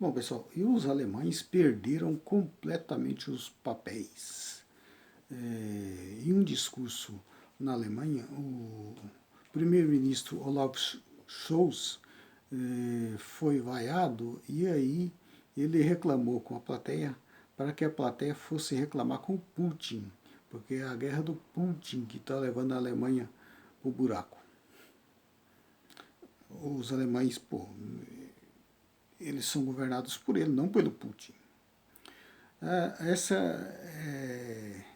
Bom, pessoal, e os alemães perderam completamente os papéis. Em um discurso na Alemanha, o primeiro-ministro Olaf Scholz foi vaiado e aí ele reclamou com a plateia para que a plateia fosse reclamar com o Putin, porque é a guerra do Putin que está levando a Alemanha para o buraco. Os alemães, eles são governados por ele, não pelo Putin. Essa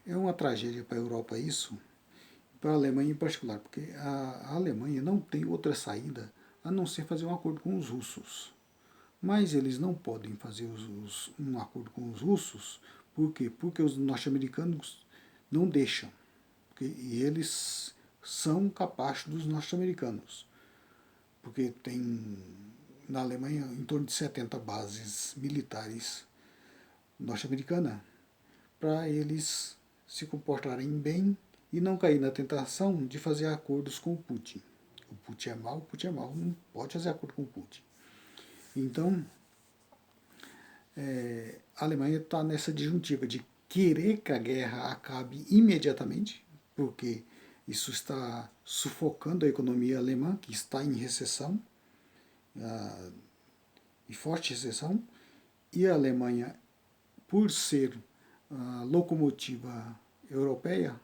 é uma tragédia para a Europa, isso, para a Alemanha em particular, porque a Alemanha não tem outra saída a não ser fazer um acordo com os russos. Mas eles não podem fazer um acordo com os russos, por quê? Porque os norte-americanos não deixam, e eles são capazes dos norte-americanos, porque tem na Alemanha em torno de 70 bases militares norte-americanas, para eles se comportarem bem e não cair na tentação de fazer acordos com o Putin. O Putin é mau, não pode fazer acordo com o Putin. Então, a Alemanha está nessa disjuntiva de querer que a guerra acabe imediatamente, porque isso está sufocando a economia alemã, que está em recessão, em forte recessão, e a Alemanha, por ser a locomotiva europeia,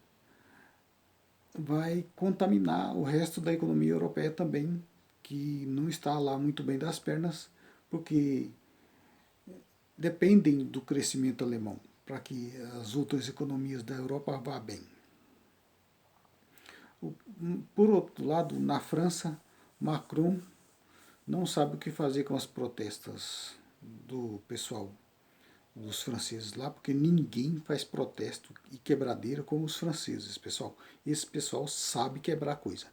vai contaminar o resto da economia europeia também, que não está lá muito bem das pernas, porque dependem do crescimento alemão para que as outras economias da Europa vá bem. Por outro lado, na França, Macron não sabe o que fazer com as protestas do pessoal, dos franceses lá, porque ninguém faz protesto e quebradeira como os franceses, pessoal. Esse pessoal sabe quebrar coisa.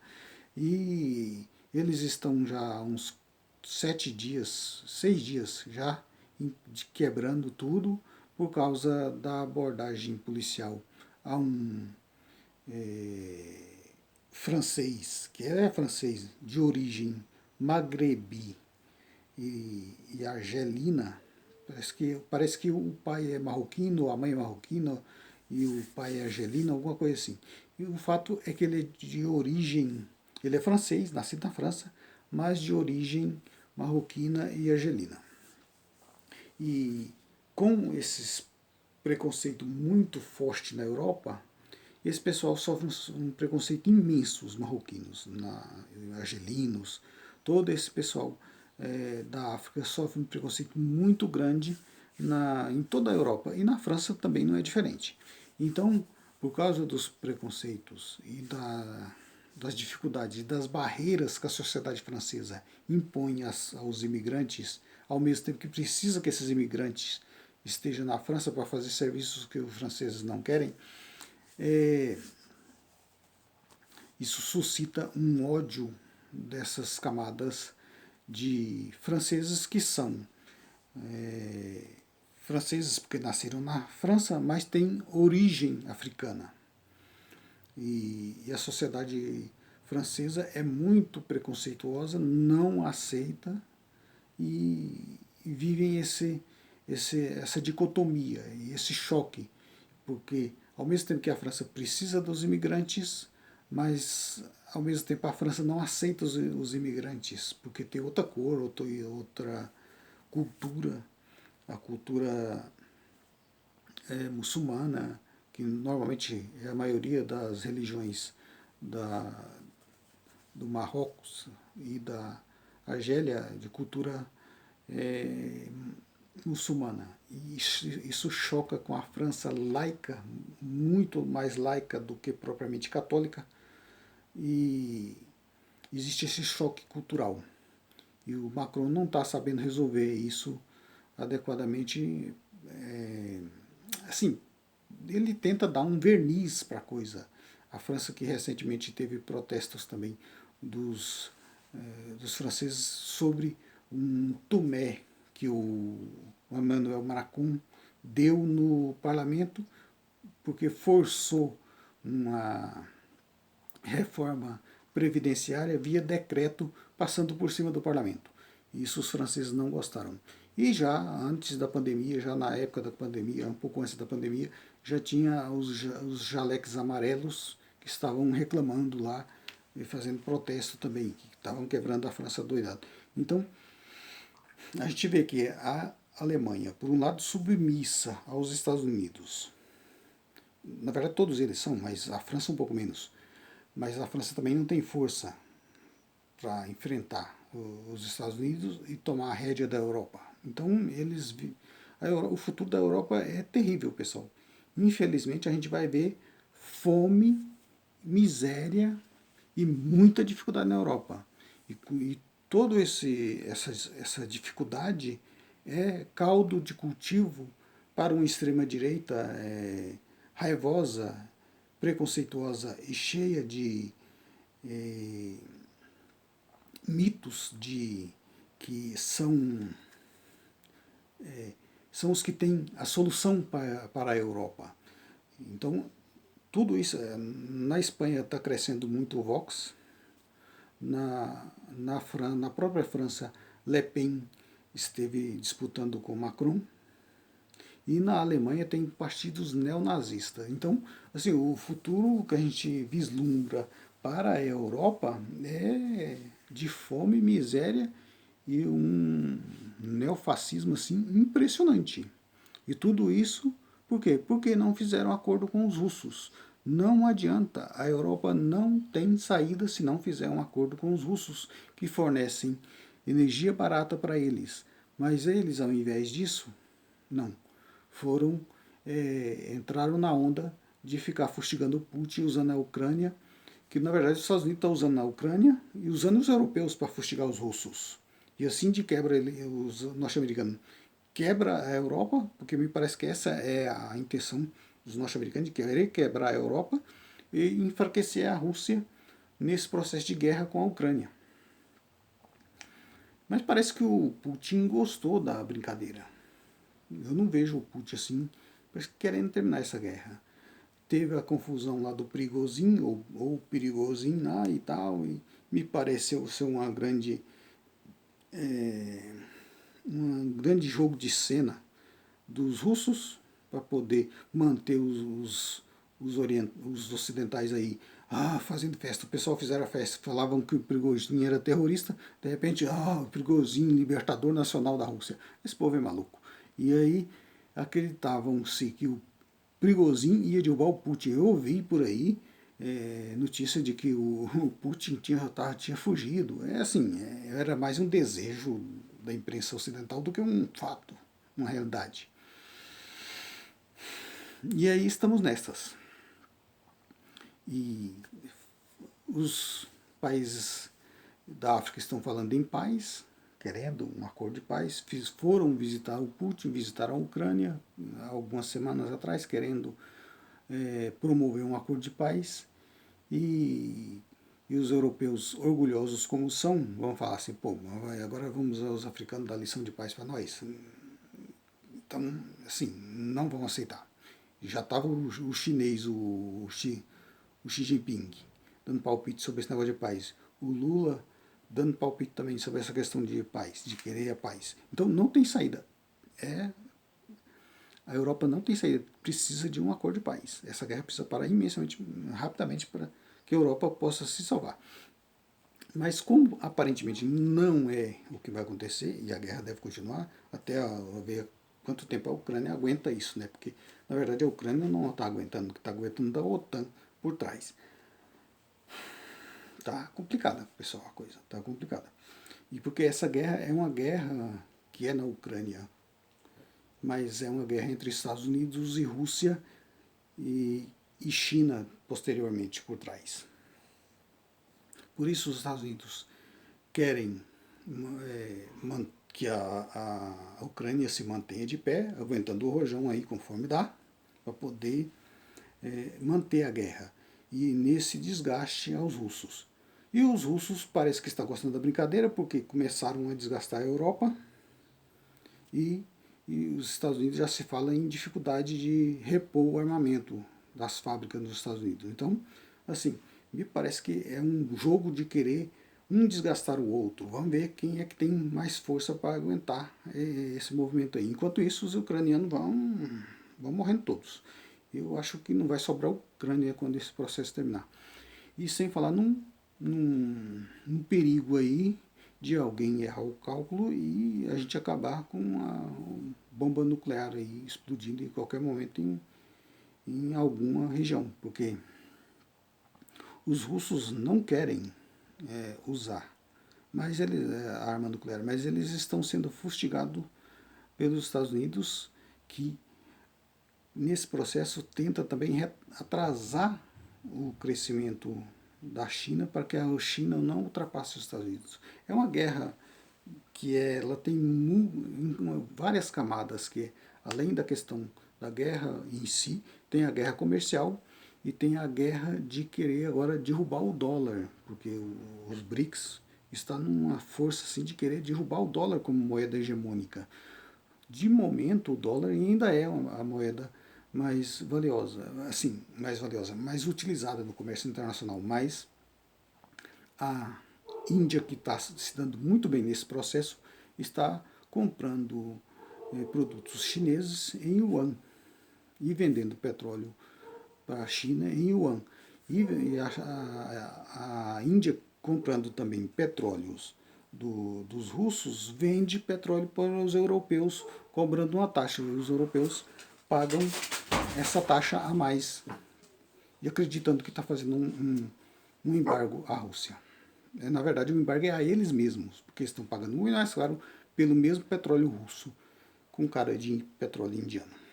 E eles estão já há uns 7 dias, 6 dias já, quebrando tudo por causa da abordagem policial a um francês, que é francês, de origem magrebi e argelina. Parece que o pai é marroquino, a mãe é marroquina e o pai é argelino, alguma coisa assim. E o fato é que ele é de origem, ele é francês, nascido na França, mas de origem marroquina e argelina. E com esses preconceito muito forte na Europa, esse pessoal sofre um preconceito imenso, os marroquinos, argelinos, todo esse pessoal da África sofre um preconceito muito grande em toda a Europa, e na França também não é diferente. Então, por causa dos preconceitos e das dificuldades e das barreiras que a sociedade francesa impõe aos imigrantes, ao mesmo tempo que precisa que esses imigrantes estejam na França para fazer serviços que os franceses não querem, isso suscita um ódio dessas camadas de franceses que são franceses porque nasceram na França, mas têm origem africana. E a sociedade francesa é muito preconceituosa, não aceita e vivem essa dicotomia e esse choque, porque ao mesmo tempo que a França precisa dos imigrantes, mas ao mesmo tempo a França não aceita os imigrantes, porque tem outra cor, outra cultura, a cultura muçulmana, que normalmente é a maioria das religiões do Marrocos e da Argélia, de cultura muçulmana. E isso choca com a França laica, muito mais laica do que propriamente católica, e existe esse choque cultural. E o Macron não está sabendo resolver isso adequadamente. Assim, ele tenta dar um verniz para a coisa. A França, que recentemente teve protestos também dos franceses sobre um tomé que o Emmanuel Macron deu no parlamento, porque forçou uma reforma previdenciária via decreto passando por cima do parlamento. Isso os franceses não gostaram. E já antes da pandemia, já na época da pandemia, um pouco antes da pandemia, já tinha os jaleques amarelos que estavam reclamando lá e fazendo protesto também, que estavam quebrando a França doidado. Então, a gente vê que a Alemanha, por um lado, submissa aos Estados Unidos. Na verdade, todos eles são, mas a França um pouco menos. Mas a França também não tem força para enfrentar os Estados Unidos e tomar a rédea da Europa. Então, o futuro da Europa é terrível, pessoal. Infelizmente, a gente vai ver fome, miséria e muita dificuldade na Europa. E toda essa dificuldade é caldo de cultivo para uma extrema-direita raivosa, preconceituosa e cheia de mitos que são os que têm a solução para a Europa. Então, tudo isso, na Espanha está crescendo muito o Vox, na própria França, Le Pen esteve disputando com Macron, e na Alemanha tem partidos neonazistas. Então, assim, o futuro que a gente vislumbra para a Europa é de fome, miséria e um neofascismo assim impressionante. E tudo isso por quê? Porque não fizeram acordo com os russos. Não adianta, a Europa não tem saída se não fizer um acordo com os russos, que fornecem energia barata para eles. Mas eles, ao invés disso, não. Entraram na onda de ficar fustigando o Putin usando a Ucrânia, que na verdade os Estados Unidos estão usando a Ucrânia e usando os europeus para fustigar os russos. E assim de quebra os norte-americanos. Quebra a Europa, porque me parece que essa é a intenção dos norte-americanos, de querer quebrar a Europa e enfraquecer a Rússia nesse processo de guerra com a Ucrânia. Mas parece que o Putin gostou da brincadeira. Eu não vejo o Putin assim, querendo terminar essa guerra. Teve a confusão lá do Prigozhin, ou Perigozhin lá e tal, e me pareceu ser um grande jogo de cena dos russos para poder manter os ocidentais aí fazendo festa. O pessoal fizeram a festa, falavam que o Prigozhin era terrorista, de repente, o Prigozhin, libertador nacional da Rússia. Esse povo é maluco. E aí acreditavam-se que o Prigozhin ia derrubar o Putin. Eu ouvi por aí notícia de que o Putin tinha fugido. Era mais um desejo da imprensa ocidental do que um fato, uma realidade. E aí estamos nestas. E os países da África estão falando em paz, querendo um acordo de paz, foram visitar o Putin, visitaram a Ucrânia algumas semanas atrás, querendo promover um acordo de paz, e os europeus, orgulhosos como são, vão falar assim, agora vamos aos africanos dar lição de paz para nós. Então, assim, não vão aceitar. Já estava o chinês, o Xi Jinping, dando palpite sobre esse negócio de paz. O Lula dando palpite também sobre essa questão de paz, de querer a paz. Então não tem saída. A Europa não tem saída, precisa de um acordo de paz. Essa guerra precisa parar imensamente, rapidamente, para que a Europa possa se salvar. Mas como aparentemente não é o que vai acontecer, e a guerra deve continuar, até ver quanto tempo a Ucrânia aguenta isso, né? Porque, na verdade, a Ucrânia não está aguentando, o que está aguentando da OTAN por trás. Tá complicada, pessoal, a coisa, tá complicada. E porque essa guerra é uma guerra que é na Ucrânia, mas é uma guerra entre Estados Unidos e Rússia e China posteriormente por trás. Por isso os Estados Unidos querem que a Ucrânia se mantenha de pé, aguentando o rojão aí conforme dá, para poder manter a guerra. E nesse desgaste aos russos. E os russos parece que estão gostando da brincadeira, porque começaram a desgastar a Europa e os Estados Unidos já se fala em dificuldade de repor o armamento das fábricas nos Estados Unidos. Então, assim, me parece que é um jogo de querer um desgastar o outro. Vamos ver quem é que tem mais força para aguentar esse movimento aí. Enquanto isso, os ucranianos vão morrendo todos. Eu acho que não vai sobrar Ucrânia quando esse processo terminar. E sem falar num perigo aí de alguém errar o cálculo e a gente acabar com uma bomba nuclear aí explodindo em qualquer momento em alguma região, porque os russos não querem usar mas eles, a arma nuclear, mas eles estão sendo fustigados pelos Estados Unidos, que nesse processo tenta também atrasar o crescimento da China para que a China não ultrapasse os Estados Unidos. É uma guerra que ela tem várias camadas, que além da questão da guerra em si, tem a guerra comercial e tem a guerra de querer agora derrubar o dólar, porque os BRICS está numa força assim de querer derrubar o dólar como moeda hegemônica. De momento, o dólar ainda é a moeda mais valiosa, assim, mais valiosa, mais utilizada no comércio internacional, mas a Índia, que está se dando muito bem nesse processo, está comprando produtos chineses em yuan e vendendo petróleo para a China em yuan. E a Índia comprando também petróleos dos russos, vende petróleo para os europeus, cobrando uma taxa. E os europeus pagam essa taxa a mais e acreditando que está fazendo um embargo à Rússia. Na verdade, o embargo é a eles mesmos, porque estão pagando muito mais caro pelo mesmo petróleo russo com cara de petróleo indiano.